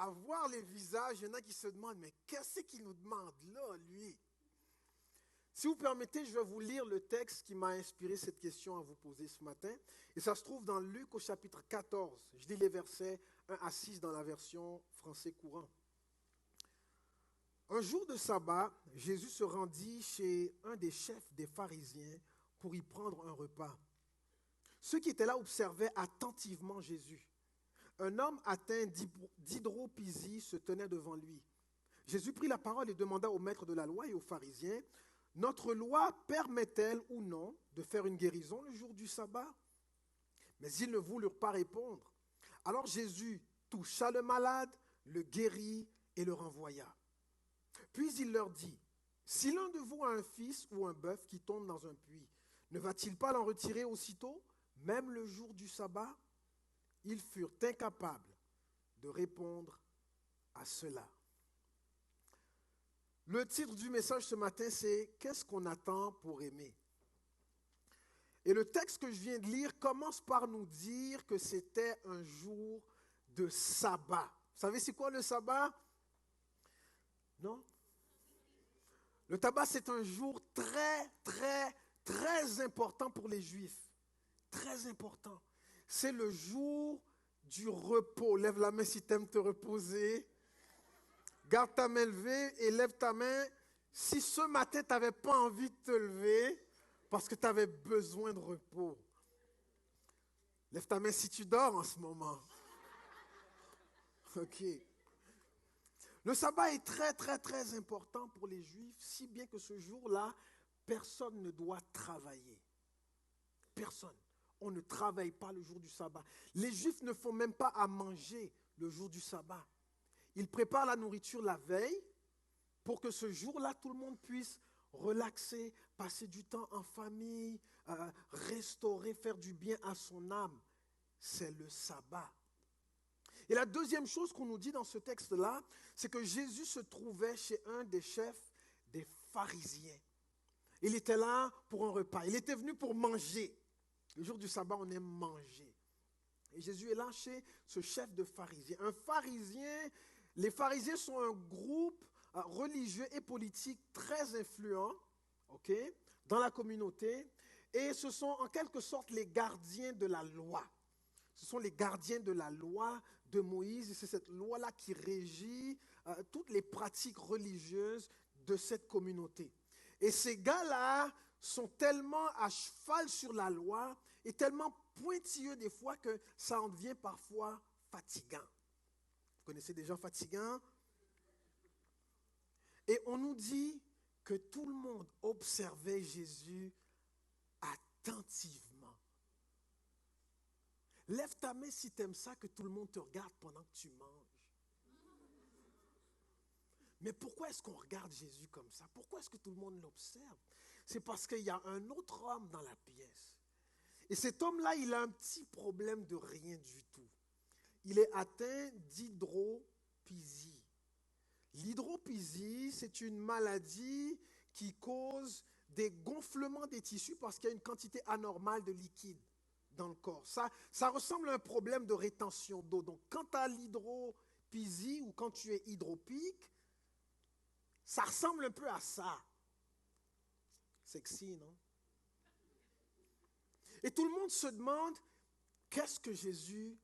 à voir les visages, il y en a qui se demandent, mais qu'est-ce qu'il nous demande là, lui? Si vous permettez, je vais vous lire le texte qui m'a inspiré cette question à vous poser ce matin. Et ça se trouve dans Luc au chapitre 14. Je lis les versets 1 à 6 dans la version français courant. Un jour de sabbat, Jésus se rendit chez un des chefs des pharisiens pour y prendre un repas. Ceux qui étaient là observaient attentivement Jésus. Un homme atteint d'hydropisie se tenait devant lui. Jésus prit la parole et demanda au maître de la loi et aux pharisiens, « Notre loi permet-elle ou non de faire une guérison le jour du sabbat ?» Mais ils ne voulurent pas répondre. Alors Jésus toucha le malade, le guérit et le renvoya. Puis il leur dit, « Si l'un de vous a un fils ou un bœuf qui tombe dans un puits, ne va-t-il pas l'en retirer aussitôt, même le jour du sabbat ?» Ils furent incapables de répondre à cela. Le titre du message ce matin, c'est « Qu'est-ce qu'on attend pour aimer ?» Et le texte que je viens de lire commence par nous dire que c'était un jour de sabbat. Vous savez c'est quoi le sabbat? Non? Le sabbat, c'est un jour très, très, très important pour les Juifs. Très important. C'est le jour du repos. Lève la main si tu aimes te reposer. Garde ta main levée et lève ta main si ce matin, tu n'avais pas envie de te lever parce que tu avais besoin de repos. Lève ta main si tu dors en ce moment. OK. Le sabbat est très, très, très important pour les Juifs, si bien que ce jour-là, personne ne doit travailler. Personne. On ne travaille pas le jour du sabbat. Les Juifs ne font même pas à manger le jour du sabbat. Ils préparent la nourriture la veille pour que ce jour-là, tout le monde puisse relaxer, passer du temps en famille, restaurer, faire du bien à son âme. C'est le sabbat. Et la deuxième chose qu'on nous dit dans ce texte-là, c'est que Jésus se trouvait chez un des chefs des pharisiens. Il était là pour un repas. Il était venu pour manger. Le jour du sabbat, on aime manger. Et Jésus est là chez ce chef de pharisiens. Un pharisien, les pharisiens sont un groupe religieux et politique très influent, okay, dans la communauté. Et ce sont en quelque sorte les gardiens de la loi. Ce sont les gardiens de la loi de Moïse. Et c'est cette loi-là qui régit toutes les pratiques religieuses de cette communauté. Et ces gars-là sont tellement à cheval sur la loi et tellement pointilleux des fois que ça en devient parfois fatigant. Vous connaissez des gens fatigants? Et on nous dit que tout le monde observait Jésus attentivement. Lève ta main si tu aimes ça, que tout le monde te regarde pendant que tu manges. Mais pourquoi est-ce qu'on regarde Jésus comme ça? Pourquoi est-ce que tout le monde l'observe? C'est parce qu'il y a un autre homme dans la pièce. Et cet homme-là, il a un petit problème de rien du tout. Il est atteint d'hydropisie. L'hydropisie, c'est une maladie qui cause des gonflements des tissus parce qu'il y a une quantité anormale de liquide dans le corps. Ça ressemble à un problème de rétention d'eau. Donc, quand tu as l'hydropisie ou quand tu es hydropique, ça ressemble un peu à ça. Sexy, non? Et tout le monde se demande, qu'est-ce que Jésus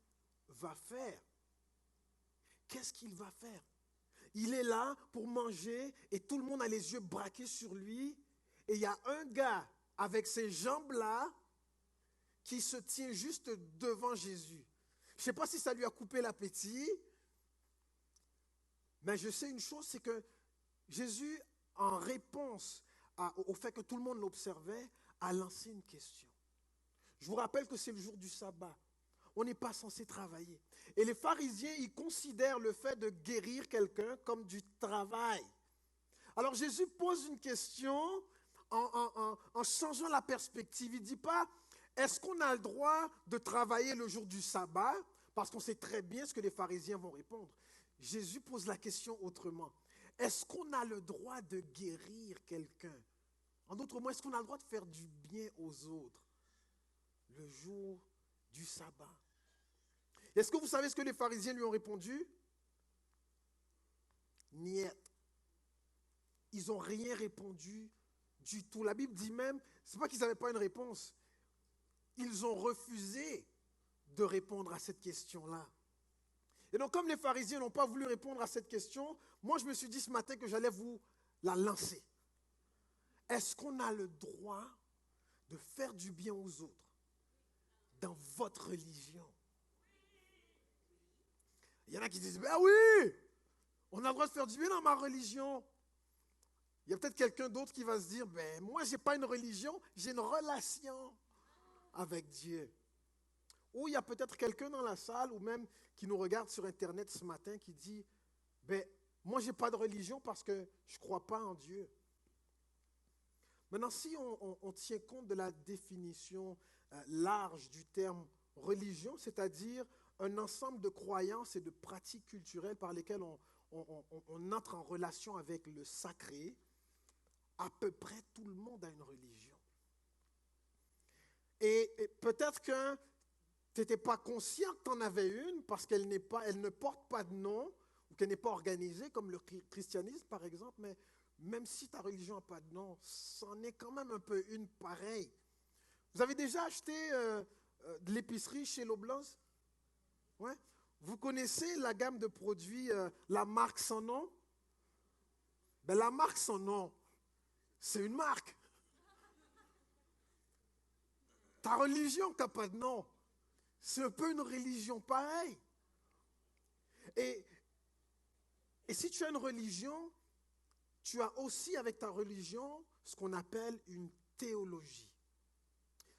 va faire? Qu'est-ce qu'il va faire? Il est là pour manger et tout le monde a les yeux braqués sur lui. Et il y a un gars avec ses jambes-là qui se tient juste devant Jésus. Je ne sais pas si ça lui a coupé l'appétit, mais je sais une chose, c'est que Jésus, en réponse au fait que tout le monde l'observait, a lancé une question. Je vous rappelle que c'est le jour du sabbat. On n'est pas censé travailler. Et les pharisiens, ils considèrent le fait de guérir quelqu'un comme du travail. Alors Jésus pose une question en changeant la perspective. Il ne dit pas, est-ce qu'on a le droit de travailler le jour du sabbat? Parce qu'on sait très bien ce que les pharisiens vont répondre. Jésus pose la question autrement. Est-ce qu'on a le droit de guérir quelqu'un? En d'autres mots, est-ce qu'on a le droit de faire du bien aux autres le jour du sabbat? Est-ce que vous savez ce que les pharisiens lui ont répondu? niet. Ils n'ont rien répondu du tout. La Bible dit même, c'est pas qu'ils n'avaient pas une réponse. Ils ont refusé de répondre à cette question-là. Et donc, comme les pharisiens n'ont pas voulu répondre à cette question, moi, je me suis dit ce matin que j'allais vous la lancer. Est-ce qu'on a le droit de faire du bien aux autres dans votre religion? Il y en a qui disent, ben oui, on a le droit de faire du bien dans ma religion. Il y a peut-être quelqu'un d'autre qui va se dire, ben moi, je n'ai pas une religion, j'ai une relation avec Dieu. Ou il y a peut-être quelqu'un dans la salle ou même qui nous regarde sur Internet ce matin qui dit, ben moi, je n'ai pas de religion parce que je ne crois pas en Dieu. Maintenant, si on tient compte de la définition large du terme religion, c'est-à-dire un ensemble de croyances et de pratiques culturelles par lesquelles on entre en relation avec le sacré, à peu près tout le monde a une religion. Et peut-être que tu n'étais pas conscient que tu en avais une parce qu'elle ne porte pas de nom ou qu'elle n'est pas organisée comme le christianisme par exemple, mais même si ta religion n'a pas de nom, c'en est quand même un peu une pareille. Vous avez déjà acheté de l'épicerie chez Loblaws? Ouais. Vous connaissez la gamme de produits, la marque sans nom? Ben, la marque sans nom, c'est une marque. Ta religion qui n'a pas de nom, c'est un peu une religion pareille. Et si tu as une religion, tu as aussi avec ta religion ce qu'on appelle une théologie.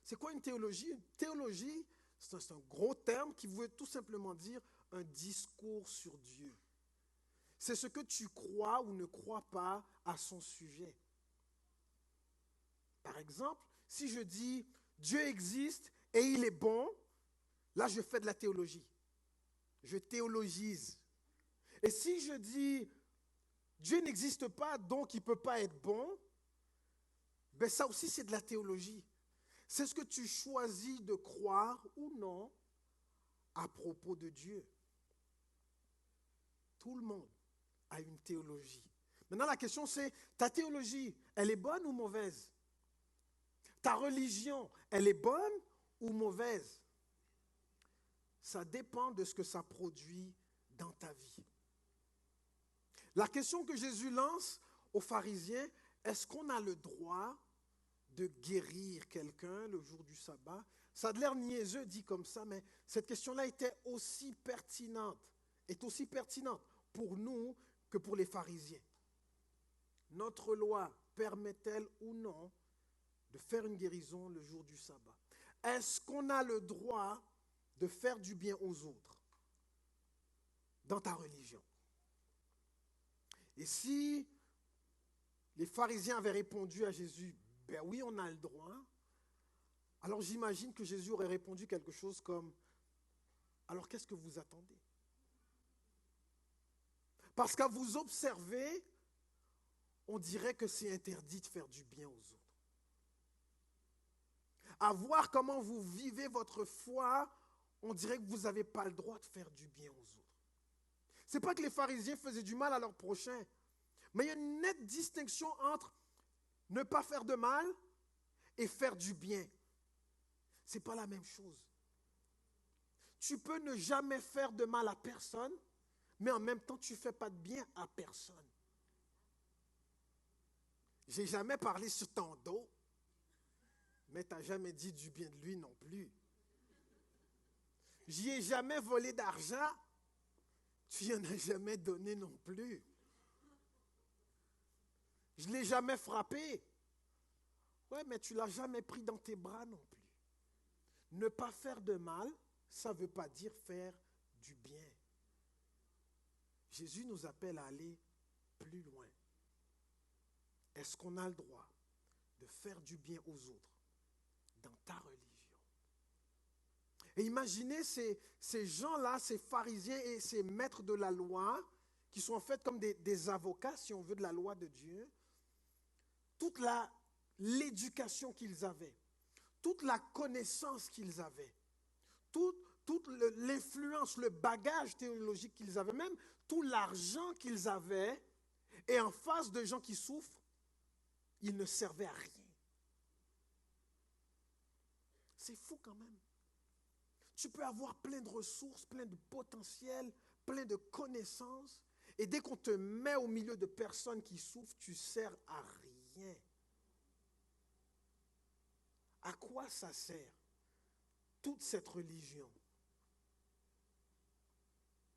C'est quoi une théologie? Une théologie, c'est un gros terme qui veut tout simplement dire un discours sur Dieu. C'est ce que tu crois ou ne crois pas à son sujet. Par exemple, si je dis Dieu existe et il est bon, là je fais de la théologie. Je théologise. Et si je dis Dieu n'existe pas, donc il ne peut pas être bon, ben ça aussi c'est de la théologie. C'est ce que tu choisis de croire ou non à propos de Dieu. Tout le monde a une théologie. Maintenant la question c'est, ta théologie, elle est bonne ou mauvaise? Ta religion, elle est bonne ou mauvaise? Ça dépend de ce que ça produit dans ta vie. La question que Jésus lance aux pharisiens, est-ce qu'on a le droit de guérir quelqu'un le jour du sabbat? Ça a l'air niaiseux dit comme ça, mais cette question-là est aussi pertinente pour nous que pour les pharisiens. Notre loi permet-elle ou non de faire une guérison le jour du sabbat? Est-ce qu'on a le droit de faire du bien aux autres dans ta religion? Et si les pharisiens avaient répondu à Jésus, ben oui, on a le droit, alors j'imagine que Jésus aurait répondu quelque chose comme, alors qu'est-ce que vous attendez? Parce qu'à vous observer, on dirait que c'est interdit de faire du bien aux autres. À voir comment vous vivez votre foi, on dirait que vous n'avez pas le droit de faire du bien aux autres. Ce n'est pas que les pharisiens faisaient du mal à leurs prochains, mais il y a une nette distinction entre ne pas faire de mal et faire du bien. Ce n'est pas la même chose. Tu peux ne jamais faire de mal à personne, mais en même temps, tu ne fais pas de bien à personne. Je n'ai jamais parlé sur ton dos, mais tu n'as jamais dit du bien de lui non plus. J'y ai jamais volé d'argent, tu n'y en as jamais donné non plus. Je ne l'ai jamais frappé. Ouais, mais tu ne l'as jamais pris dans tes bras non plus. Ne pas faire de mal, ça ne veut pas dire faire du bien. Jésus nous appelle à aller plus loin. Est-ce qu'on a le droit de faire du bien aux autres dans ta religion? Et imaginez ces gens-là, ces pharisiens et ces maîtres de la loi, qui sont en fait comme des avocats, si on veut, de la loi de Dieu, toute l'éducation qu'ils avaient, toute la connaissance qu'ils avaient, tout toute l'influence, le bagage théologique qu'ils avaient, même tout l'argent qu'ils avaient, et en face de gens qui souffrent, ils ne servaient à rien. C'est fou quand même. Tu peux avoir plein de ressources, plein de potentiel, plein de connaissances, et dès qu'on te met au milieu de personnes qui souffrent, tu ne sers à rien. À quoi ça sert, toute cette religion,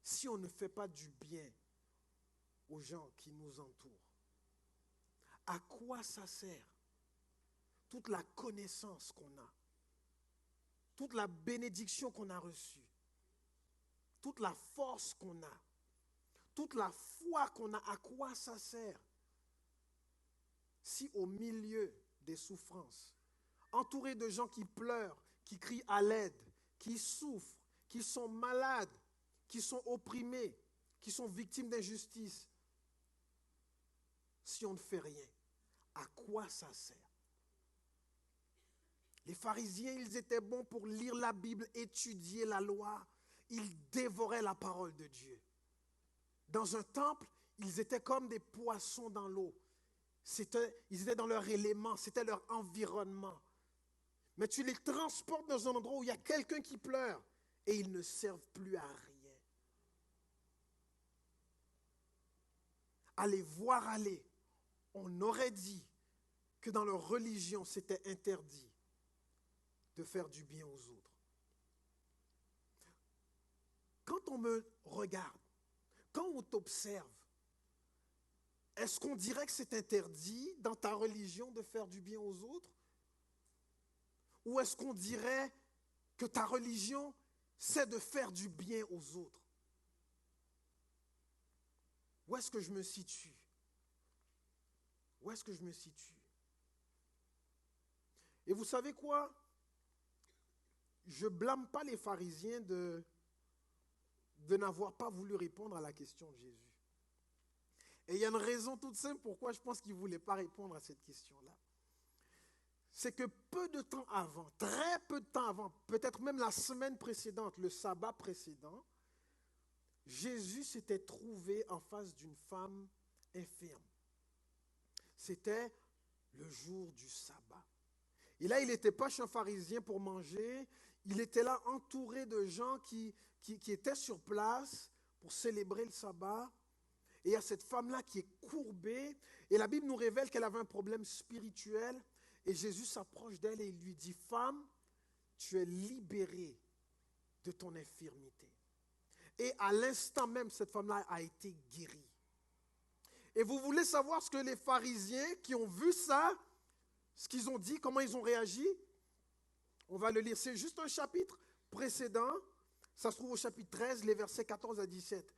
si on ne fait pas du bien aux gens qui nous entourent? À quoi ça sert, toute la connaissance qu'on a, toute la bénédiction qu'on a reçue, toute la force qu'on a, toute la foi qu'on a? À quoi ça sert si au milieu des souffrances, entouré de gens qui pleurent, qui crient à l'aide, qui souffrent, qui sont malades, qui sont opprimés, qui sont victimes d'injustice, si on ne fait rien, à quoi ça sert? Les pharisiens, ils étaient bons pour lire la Bible, étudier la loi. Ils dévoraient la parole de Dieu. Dans un temple, ils étaient comme des poissons dans l'eau. Ils étaient dans leur élément, c'était leur environnement. Mais tu les transportes dans un endroit où il y a quelqu'un qui pleure et ils ne servent plus à rien. Allez voir aller. On aurait dit que dans leur religion, c'était interdit de faire du bien aux autres. Quand on me regarde, quand on t'observe, est-ce qu'on dirait que c'est interdit dans ta religion de faire du bien aux autres? Ou est-ce qu'on dirait que ta religion, c'est de faire du bien aux autres? Où est-ce que je me situe? Où est-ce que je me situe? Et vous savez quoi? Je ne blâme pas les pharisiens de n'avoir pas voulu répondre à la question de Jésus. Et il y a une raison toute simple pourquoi je pense qu'ils ne voulaient pas répondre à cette question-là. C'est que peu de temps avant, très peu de temps avant, peut-être même la semaine précédente, le sabbat précédent, Jésus s'était trouvé en face d'une femme infirme. C'était le jour du sabbat. Et là, il n'était pas chez un pharisien pour manger, il était là entouré de gens qui étaient sur place pour célébrer le sabbat. Et il y a cette femme-là qui est courbée, et la Bible nous révèle qu'elle avait un problème spirituel, et Jésus s'approche d'elle et il lui dit, « Femme, tu es libérée de ton infirmité. » Et à l'instant même, cette femme-là a été guérie. Et vous voulez savoir ce que les pharisiens qui ont vu ça, ce qu'ils ont dit, comment ils ont réagi? On va le lire, c'est juste un chapitre précédent, ça se trouve au chapitre 13, les versets 14 à 17.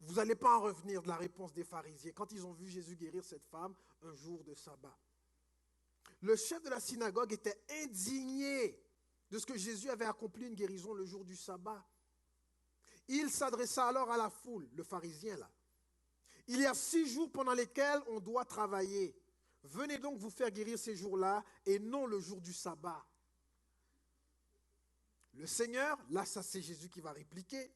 Vous n'allez pas en revenir de la réponse des pharisiens quand ils ont vu Jésus guérir cette femme un jour de sabbat. Le chef de la synagogue était indigné de ce que Jésus avait accompli une guérison le jour du sabbat. Il s'adressa alors à la foule, le pharisien là. Il y a 6 jours pendant lesquels on doit travailler. Venez donc vous faire guérir ces jours-là et non le jour du sabbat. Le Seigneur, là ça c'est Jésus qui va répliquer,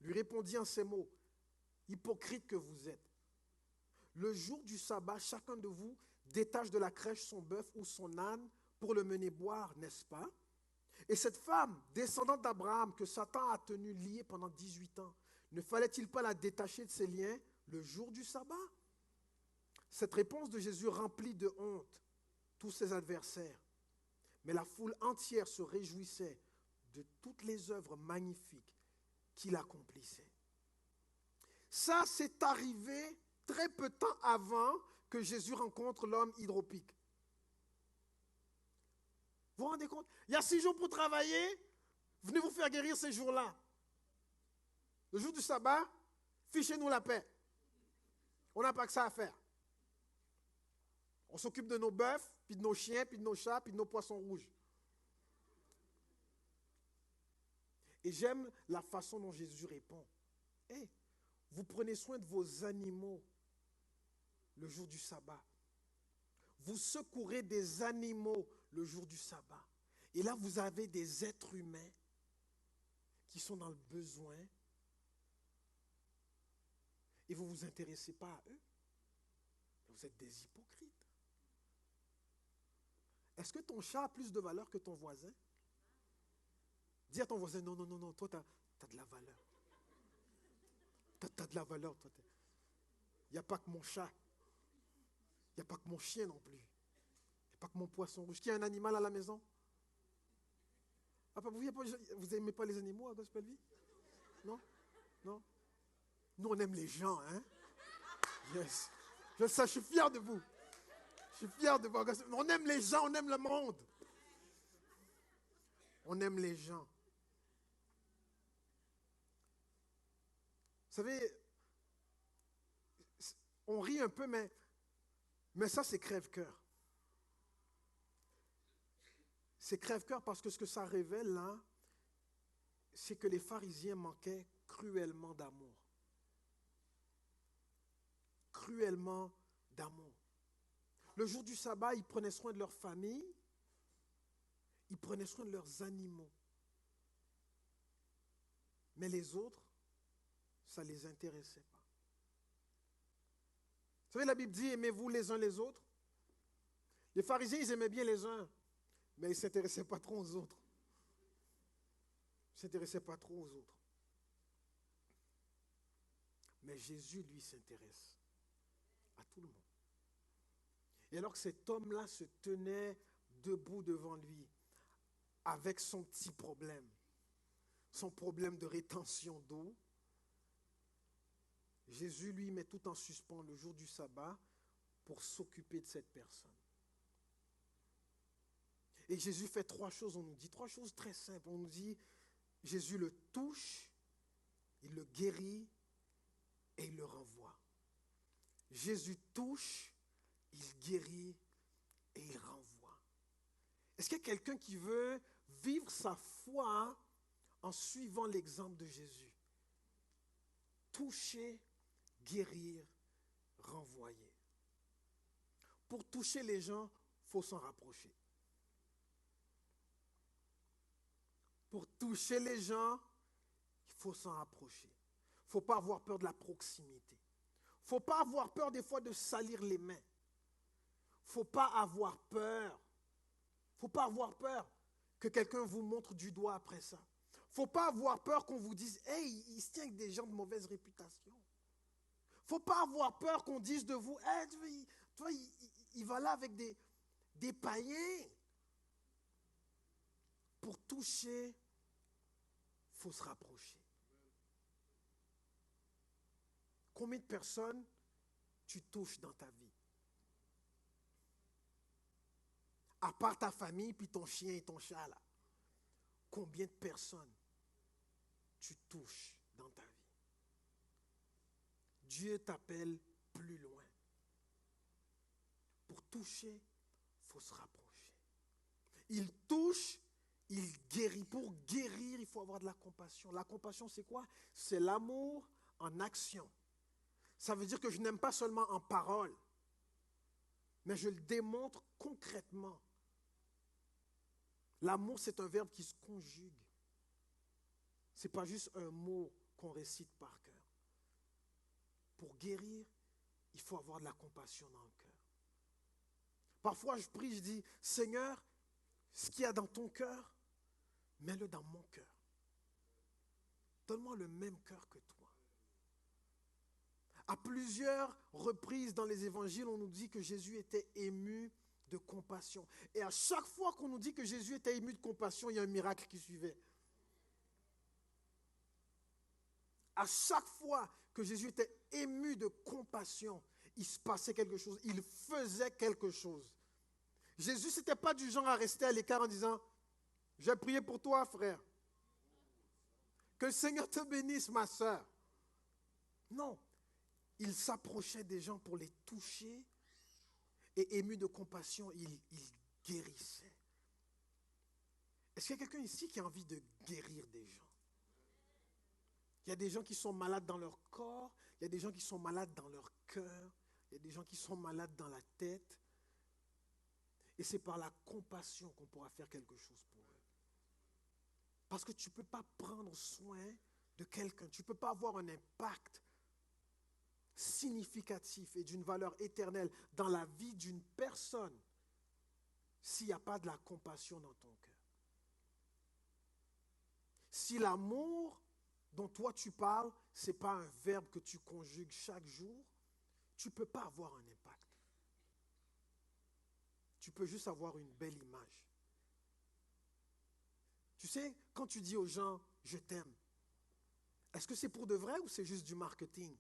lui répondit en ces mots, « Hypocrite que vous êtes. Le jour du sabbat, chacun de vous détache de la crèche son bœuf ou son âne pour le mener boire, n'est-ce pas? Et cette femme, descendante d'Abraham, que Satan a tenue liée pendant 18 ans, ne fallait-il pas la détacher de ses liens le jour du sabbat? » Cette réponse de Jésus remplit de honte tous ses adversaires. Mais la foule entière se réjouissait de toutes les œuvres magnifiques qu'il accomplissait. Ça, c'est arrivé très peu de temps avant que Jésus rencontre l'homme hydropique. Vous vous rendez compte? Il y a 6 jours pour travailler, venez vous faire guérir ces jours-là. Le jour du sabbat, fichez-nous la paix. On n'a pas que ça à faire. On s'occupe de nos bœufs, puis de nos chiens, puis de nos chats, puis de nos poissons rouges. Et j'aime la façon dont Jésus répond. Hey, vous prenez soin de vos animaux le jour du sabbat. Vous secourez des animaux le jour du sabbat. Et là, vous avez des êtres humains qui sont dans le besoin, et vous ne vous intéressez pas à eux. Vous êtes des hypocrites. Est-ce que ton chat a plus de valeur que ton voisin? Dis à ton voisin, non, non, non, non, toi, tu as de la valeur. Tu as de la valeur, toi. Il n'y a pas que mon chat. Il n'y a pas que mon chien non plus. Il n'y a pas que mon poisson rouge. Qui a un animal à la maison? Ah, vous n'aimez pas les animaux à Gospel Vie? Non? Non? Nous, on aime les gens, hein? Yes. Je suis fier de vous. Je suis fier de vous. On aime les gens, on aime le monde. On aime les gens. Vous savez, on rit un peu, mais ça, c'est crève-cœur. C'est crève-cœur parce que ce que ça révèle, là, c'est que les pharisiens manquaient cruellement d'amour. Cruellement d'amour. Le jour du sabbat, ils prenaient soin de leur famille, ils prenaient soin de leurs animaux. Mais les autres, ça ne les intéressait pas. Vous savez, la Bible dit, aimez-vous les uns les autres. Les pharisiens, ils aimaient bien les uns, mais ils ne s'intéressaient pas trop aux autres. Ils ne s'intéressaient pas trop aux autres. Mais Jésus, lui, s'intéresse à tout le monde. Et alors que cet homme-là se tenait debout devant lui, avec son petit problème, son problème de rétention d'eau, Jésus, lui, met tout en suspens le jour du sabbat pour s'occuper de cette personne. Et Jésus fait trois choses, on nous dit, trois choses très simples. On nous dit, Jésus le touche, il le guérit et il le renvoie. Jésus touche, il guérit et il renvoie. Est-ce qu'il y a quelqu'un qui veut vivre sa foi en suivant l'exemple de Jésus? Toucher, guérir, renvoyer. Pour toucher les gens, il faut s'en rapprocher. Pour toucher les gens, il faut s'en rapprocher. Il ne faut pas avoir peur de la proximité. Il ne faut pas avoir peur des fois de salir les mains. Il ne faut pas avoir peur. Il ne faut pas avoir peur que quelqu'un vous montre du doigt après ça. Il ne faut pas avoir peur qu'on vous dise « Hey, il se tient avec des gens de mauvaise réputation. » Il ne faut pas avoir peur qu'on dise de vous « Hey, toi, il va là avec des païens. » Pour toucher, il faut se rapprocher. Combien de personnes tu touches dans ta vie? À part ta famille, puis ton chien et ton chat, là. Combien de personnes tu touches dans ta vie? Dieu t'appelle plus loin. Pour toucher, il faut se rapprocher. Il touche, il guérit. Pour guérir, il faut avoir de la compassion. La compassion, c'est quoi? C'est l'amour en action. Ça veut dire que je n'aime pas seulement en parole, mais je le démontre concrètement. L'amour, c'est un verbe qui se conjugue. Ce n'est pas juste un mot qu'on récite par cœur. Pour guérir, il faut avoir de la compassion dans le cœur. Parfois, je prie, je dis, Seigneur, ce qu'il y a dans ton cœur, mets-le dans mon cœur. Donne-moi le même cœur que toi. À plusieurs reprises dans les évangiles, on nous dit que Jésus était ému de compassion. Et à chaque fois qu'on nous dit que Jésus était ému de compassion, il y a un miracle qui suivait. À chaque fois que Jésus était ému de compassion, il se passait quelque chose, il faisait quelque chose. Jésus, ce n'était pas du genre à rester à l'écart en disant « Je vais prier pour toi, frère. Que le Seigneur te bénisse, ma sœur. » Non, il s'approchait des gens pour les toucher et ému de compassion, il guérissait. Est-ce qu'il y a quelqu'un ici qui a envie de guérir des gens? Il y a des gens qui sont malades dans leur corps, il y a des gens qui sont malades dans leur cœur, il y a des gens qui sont malades dans la tête. Et c'est par la compassion qu'on pourra faire quelque chose pour eux. Parce que tu ne peux pas prendre soin de quelqu'un. Tu ne peux pas avoir un impact significatif et d'une valeur éternelle dans la vie d'une personne s'il n'y a pas de la compassion dans ton cœur. Si l'amour dont toi tu parles, ce n'est pas un verbe que tu conjugues chaque jour, tu ne peux pas avoir un impact. Tu peux juste avoir une belle image. Tu sais, quand tu dis aux gens « je t'aime », est-ce que c'est pour de vrai ou c'est juste du marketing?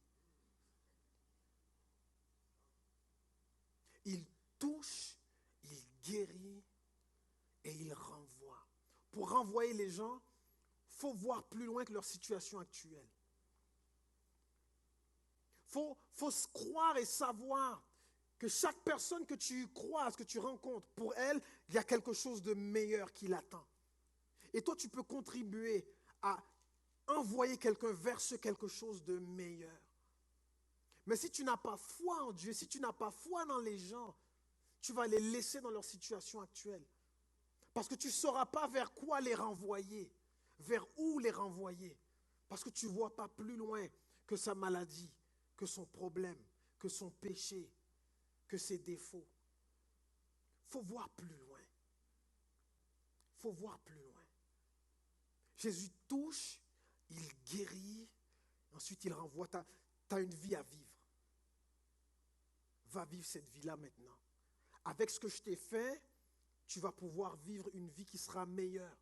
Il touche, il guérit et il renvoie. Pour renvoyer les gens, il faut voir plus loin que leur situation actuelle. Il faut se croire et savoir que chaque personne que tu croises, que tu rencontres, pour elle, il y a quelque chose de meilleur qui l'attend. Et toi, tu peux contribuer à envoyer quelqu'un vers ce quelque chose de meilleur. Mais si tu n'as pas foi en Dieu, si tu n'as pas foi dans les gens, tu vas les laisser dans leur situation actuelle. Parce que tu ne sauras pas vers quoi les renvoyer, vers où les renvoyer. Parce que tu ne vois pas plus loin que sa maladie, que son problème, que son péché, que ses défauts. Il faut voir plus loin. Il faut voir plus loin. Jésus touche, il guérit, ensuite il renvoie. Tu as une vie à vivre. Va vivre cette vie-là maintenant. Avec ce que je t'ai fait, tu vas pouvoir vivre une vie qui sera meilleure,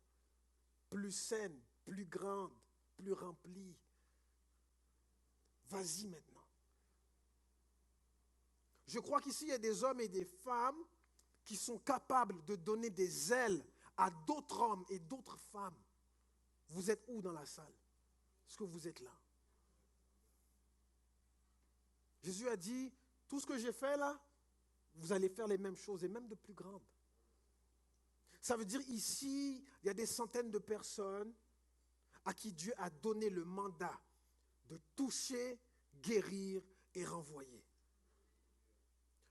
plus saine, plus grande, plus remplie. Vas-y maintenant. Je crois qu'ici, il y a des hommes et des femmes qui sont capables de donner des ailes à d'autres hommes et d'autres femmes. Vous êtes où dans la salle? Est-ce que vous êtes là? Jésus a dit, tout ce que j'ai fait là, vous allez faire les mêmes choses et même de plus grandes. Ça veut dire ici, il y a des centaines de personnes à qui Dieu a donné le mandat de toucher, guérir et renvoyer.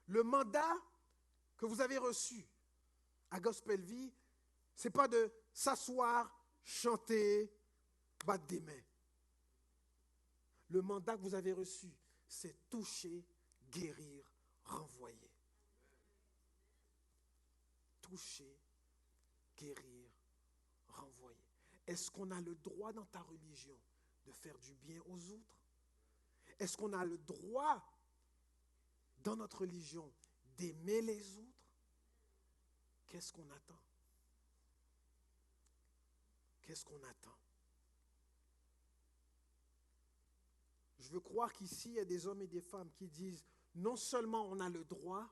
Le mandat que vous avez reçu à Gospel Vie, ce n'est pas de s'asseoir, chanter, battre des mains. Le mandat que vous avez reçu, c'est toucher, guérir, renvoyer. Toucher, guérir, renvoyer. Est-ce qu'on a le droit dans ta religion de faire du bien aux autres? Est-ce qu'on a le droit dans notre religion d'aimer les autres? Qu'est-ce qu'on attend? Qu'est-ce qu'on attend? Je veux croire qu'ici, il y a des hommes et des femmes qui disent, non seulement on a le droit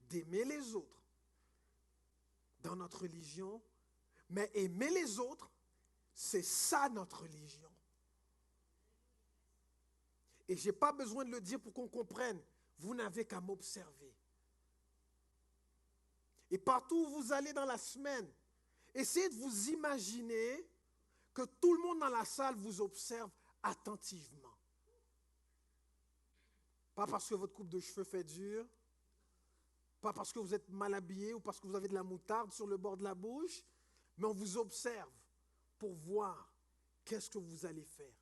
d'aimer les autres dans notre religion, mais aimer les autres, c'est ça notre religion. Et je n'ai pas besoin de le dire pour qu'on comprenne. Vous n'avez qu'à m'observer. Et partout où vous allez dans la semaine, essayez de vous imaginer que tout le monde dans la salle vous observe attentivement. Pas parce que votre coupe de cheveux fait dur, pas parce que vous êtes mal habillé ou parce que vous avez de la moutarde sur le bord de la bouche, mais on vous observe pour voir qu'est-ce que vous allez faire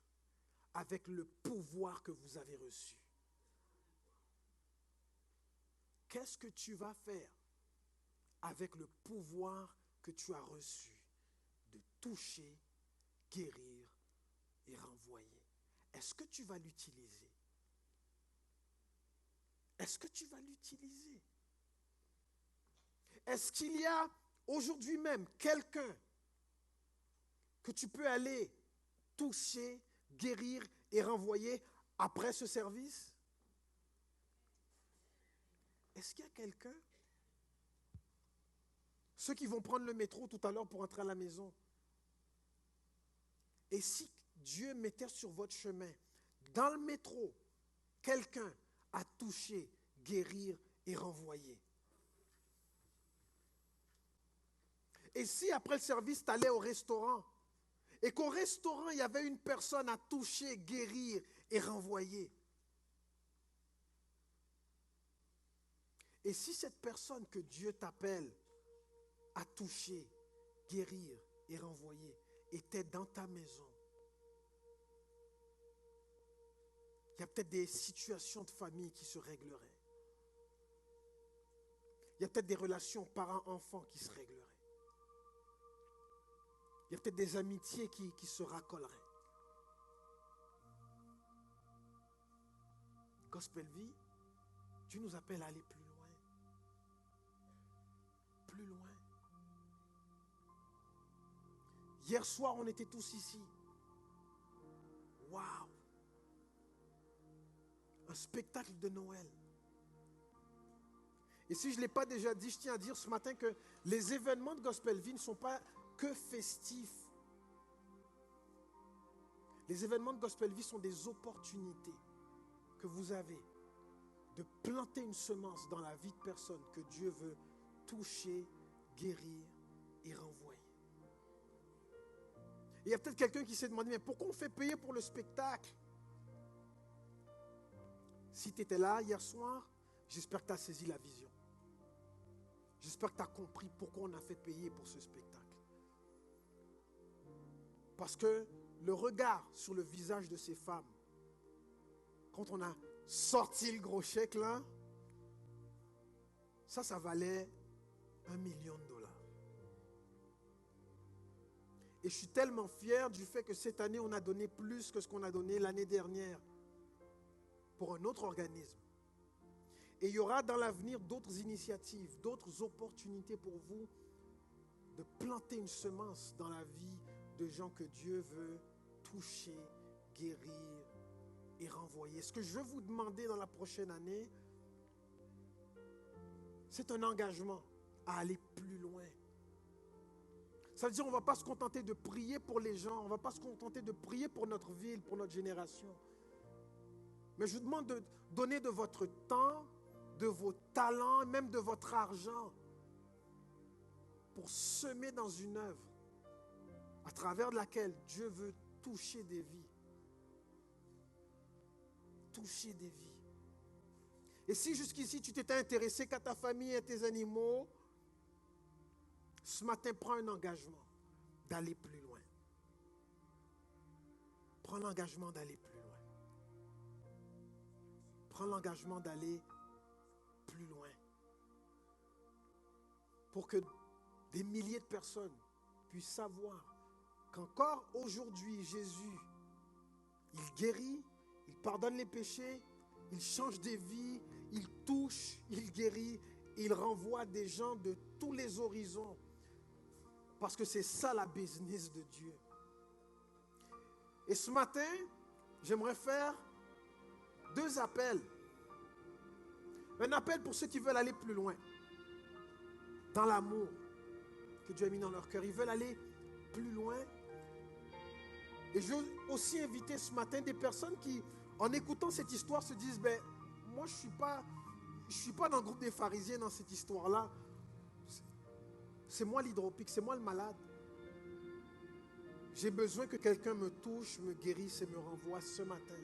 avec le pouvoir que vous avez reçu. Qu'est-ce que tu vas faire avec le pouvoir que tu as reçu de toucher, guérir et renvoyer? Est-ce que tu vas l'utiliser? Est-ce que tu vas l'utiliser? Est-ce qu'il y a aujourd'hui même quelqu'un que tu peux aller toucher, guérir et renvoyer après ce service? Est-ce qu'il y a quelqu'un? Ceux qui vont prendre le métro tout à l'heure pour entrer à la maison. Et si Dieu mettait sur votre chemin, dans le métro, quelqu'un à toucher, guérir et renvoyer? Et si après le service, tu allais au restaurant, et qu'au restaurant, il y avait une personne à toucher, guérir et renvoyer? Et si cette personne que Dieu t'appelle à toucher, guérir et renvoyer était dans ta maison, il y a peut-être des situations de famille qui se régleraient. Il y a peut-être des relations parents-enfants qui se régleraient. Il y a peut-être des amitiés qui se racoleraient. Gospel Vie, Dieu nous appelle à aller plus loin. Plus loin. Hier soir, on était tous ici. Waouh! Un spectacle de Noël. Et si je ne l'ai pas déjà dit, je tiens à dire ce matin que les événements de Gospel Vie ne sont pas que festifs. Les événements de Gospel Vie sont des opportunités que vous avez de planter une semence dans la vie de personnes que Dieu veut toucher, guérir et renvoyer. Et il y a peut-être quelqu'un qui s'est demandé, mais pourquoi on fait payer pour le spectacle? Si tu étais là hier soir, j'espère que tu as saisi la vision. J'espère que tu as compris pourquoi on a fait payer pour ce spectacle. Parce que le regard sur le visage de ces femmes, quand on a sorti le gros chèque là, ça valait $1 million. Et je suis tellement fier du fait que cette année, on a donné plus que ce qu'on a donné l'année dernière pour un autre organisme. Et il y aura dans l'avenir d'autres initiatives, d'autres opportunités pour vous de planter une semence dans la vie de gens que Dieu veut toucher, guérir et renvoyer. Ce que je veux vous demander dans la prochaine année, c'est un engagement à aller plus loin. Ça veut dire qu'on ne va pas se contenter de prier pour les gens, on ne va pas se contenter de prier pour notre ville, pour notre génération. Mais je vous demande de donner de votre temps, de vos talents, même de votre argent pour semer dans une œuvre à travers laquelle Dieu veut toucher des vies. Toucher des vies. Et si jusqu'ici tu t'étais intéressé qu'à ta famille et à tes animaux, ce matin, prends un engagement d'aller plus loin. Prends l'engagement d'aller plus loin. Prends l'engagement d'aller plus loin. Pour que des milliers de personnes puissent savoir qu'encore aujourd'hui, Jésus, il guérit, il pardonne les péchés, il change des vies, il touche, il guérit, il renvoie des gens de tous les horizons. Parce que c'est ça la business de Dieu. Et ce matin, j'aimerais faire 2 appels. Un appel pour ceux qui veulent aller plus loin. Dans l'amour que Dieu a mis dans leur cœur. Ils veulent aller plus loin. Et je veux aussi inviter ce matin des personnes qui, en écoutant cette histoire, se disent, moi je suis pas dans le groupe des pharisiens dans cette histoire-là. C'est moi l'hydropique, c'est moi le malade. J'ai besoin que quelqu'un me touche, me guérisse et me renvoie ce matin.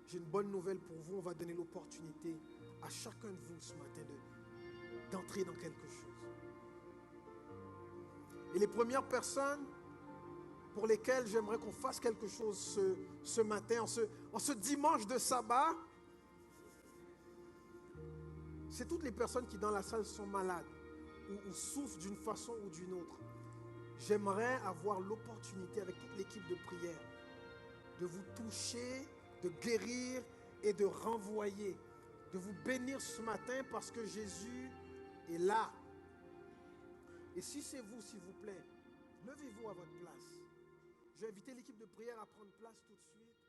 J'ai une bonne nouvelle pour vous. On va donner l'opportunité à chacun de vous ce matin d'entrer dans quelque chose. Et les premières personnes pour lesquelles j'aimerais qu'on fasse quelque chose ce matin, en ce dimanche de sabbat, c'est toutes les personnes qui dans la salle sont malades ou souffrent d'une façon ou d'une autre. J'aimerais avoir l'opportunité avec toute l'équipe de prière de vous toucher, de guérir et de renvoyer, de vous bénir ce matin parce que Jésus est là. Et si c'est vous, s'il vous plaît, levez-vous à votre place. Je vais inviter l'équipe de prière à prendre place tout de suite.